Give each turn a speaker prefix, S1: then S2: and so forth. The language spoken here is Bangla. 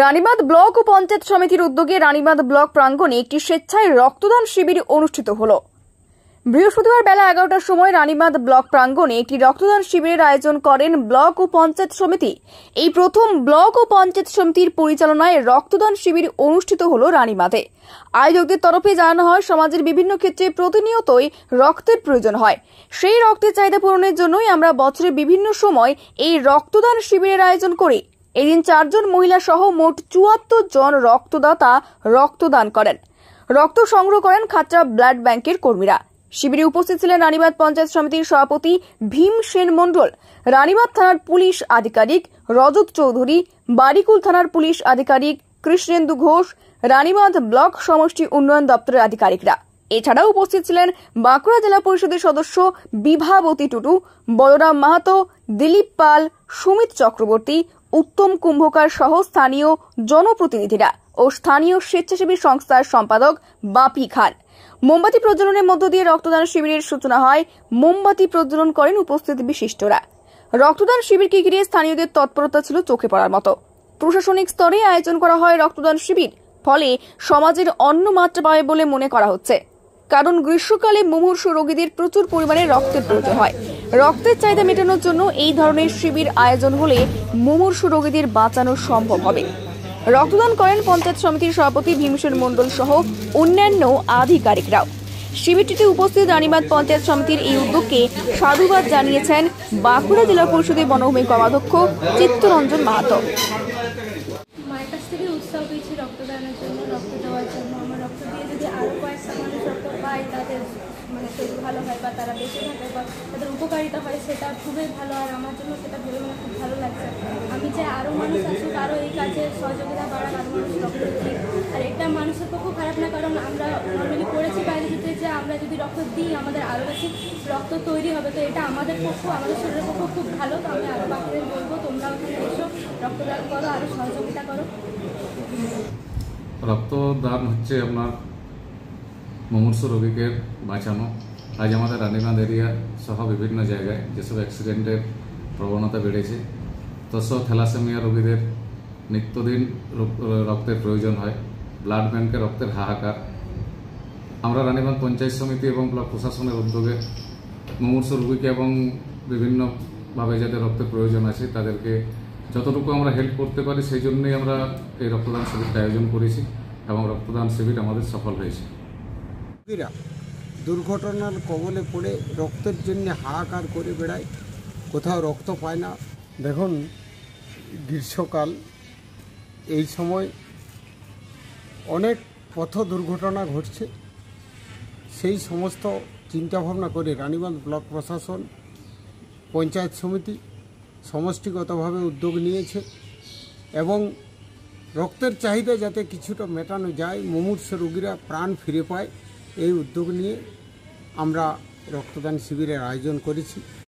S1: রানীবাঁধ ব্লক ও পঞ্চায়েত সমিতির উদ্যোগে রানীবাঁধ ব্লক প্রাঙ্গণে একটি স্বেচ্ছায় রক্তদান শিবির অনুষ্ঠিত হলো। বৃহস্পতিবার বেলা 11টার সময় রানীবাঁধ ব্লক প্রাঙ্গণে একটি রক্তদান শিবিরের আয়োজন করেন ব্লক ও পঞ্চায়েত সমিতি। এই প্রথম ব্লক ও পঞ্চায়েত সমিতির পরিচালনায় রক্তদান শিবির অনুষ্ঠিত হলো রানীবাঁধে। আয়োজকদের তরফে জানানো হয়, সমাজের বিভিন্ন ক্ষেত্রে প্রতিনিয়তই রক্তের প্রয়োজন হয়। সেই রক্তের চাহিদা পূরণের জন্যই আমরা বছরের বিভিন্ন সময় এই রক্তদান শিবিরের আয়োজন করি। এদিন 4 জন মহিলা সহ মোট 74 জন রক্তদাতা রক্তদান করেন। রক্ত সংগ্রহ করেন খাতড়া ব্লাড ব্যাংকের কর্মীরা। শিবিরে উপস্থিত ছিলেন রানীবাঁধ পঞ্চায়েত সমিতির সভাপতি ভীম সেন মণ্ডল, রানীবাঁধ থানার পুলিশ আধিকারিক রজত চৌধুরী, বারিকুল থানার পুলিশ আধিকারিক কৃষ্ণেন্দু ঘোষ, রানীবাঁধ ব্লক সমষ্টি উন্নয়ন দপ্তরের আধিকারিকরা। এছাড়াও উপস্থিত ছিলেন বাঁকুড়া জেলা পরিষদের সদস্য বিভাবতী টুটু, বলরাম মাহাতো, দিলীপ পাল, সুমিত চক্রবর্তী, উত্তম কুম্ভকার সহ স্থানীয় জনপ্রতিনিধিরা ও স্থানীয় স্বেচ্ছাসেবী সংস্থার সম্পাদক বাপি খান। মোমবাতি প্রজ্বলনের মধ্য দিয়ে রক্তদান শিবিরের সূচনা হয়। মোমবাতি প্রজ্বলন করেন উপস্থিত বিশিষ্টরা। রক্তদান শিবিরকে ঘিরে স্থানীয়দের তৎপরতা ছিল চোখে পড়ার মতো। প্রশাসনিক স্তরে আয়োজন করা হয় রক্তদান শিবির, ফলে সমাজের অন্য মাত্রা পাবে বলে মনে করা হচ্ছে। কারণ গ্রীষ্মকালে মুমূর্ষু রোগীদের প্রচুর পরিমাণে রক্তের প্রয়োজন হয়। রক্তের চাহিদা মেটানোর জন্য এই ধরনের শিবির আয়োজন হলে মুমূর্ষু রোগীদের বাঁচানো সম্ভব হবে। রক্তদান করেন পঞ্চায়েত সমিতির সভাপতি ভীমসেন মণ্ডল সহ অন্যান্য আধিকারিকরাও। শিবিরটিতে উপস্থিত রানীবাঁধ পঞ্চায়েত সমিতির এই উদ্যোগকে সাধুবাদ জানিয়েছেন বাঁকুড়া জেলা পরিষদের বনভূমি কর্মাধ্যক্ষ চিত্তরঞ্জন মাহাতো।
S2: মায়ের কাছ থেকে উৎসাহ পেয়েছি রক্তদানের জন্য, রক্ত দেওয়ার জন্য। আমার রক্ত দিয়ে যদি আরও কয়েকটা মানুষ রক্ত পায়, তাদের শরীর ভালো হয় বা তারা বেঁচে থাকে বা তাদের উপকারিতা হয়, সেটা খুবই ভালো। আর আমার জন্য সেটা ভেবে খুব ভালো লাগছে। আমি চাই আরও মানুষ আসুক, আরও এই কাজে সহযোগিতা বাড়ান, আরও মানুষ রক্ত দিই। আর এটা মানুষের পক্ষেও খারাপ না, কারণ আমরা নর্মালি পড়েছি বায়োলজিতে যে আমরা যদি রক্ত দিই আমাদের আরও বেশি রক্ত তৈরি হবে। তো এটা আমাদের পক্ষেও, আমাদের শরীরের পক্ষেও খুব ভালো। তো আমি আরও বাকিদের বলবো, তোমরা ওখানে এসো, রক্তদান করো, আরও সহযোগিতা করো।
S3: রক্তদান হচ্ছে আপনার মুমূর্ষু রোগীকে বাঁচানো। আজ আমাদের রানীবাঁধ এরিয়া সহ বিভিন্ন জায়গায় যেসব অ্যাক্সিডেন্টের প্রবণতা বেড়েছে, তৎসব থ্যালাসেমিয়া রোগীদের নিত্যদিন রক্তের প্রয়োজন হয়। ব্লাড ব্যাংকে রক্তের হাহাকার। আমরা রানীবাঁধ পঞ্চায়েত সমিতি এবং ব্লক প্রশাসনের উদ্যোগে মুমূর্ষু রোগীকে এবং বিভিন্নভাবে যাদের রক্তের প্রয়োজন আছে তাদেরকে যতটুকু আমরা হেল্প করতে পারি সেই জন্যই আমরা এই রক্তদান শিবিরটা আয়োজন করেছি এবং রক্তদান শিবির আমাদের সফল হয়েছে।
S4: দুর্ঘটনার কবলে পড়ে রক্তের জন্য হাহাকার করে বেড়ায়, কোথাও রক্ত পায় না। দেখুন, গ্রীষ্মকাল, এই সময় অনেক পথ দুর্ঘটনা ঘটছে। সেই সমস্ত চিন্তাভাবনা করে রানীবাঁধ ব্লক প্রশাসন, পঞ্চায়েত সমিতি সমষ্টিগতভাবে উদ্যোগ নিয়েছে এবং রক্তের চাহিদা যাতে কিছুটা মেটানো যায়, মুমূর্ষু রোগীরা প্রাণ ফিরে পায়, এই উদ্যোগ নিয়ে আমরা রক্তদান শিবিরের আয়োজন করেছি।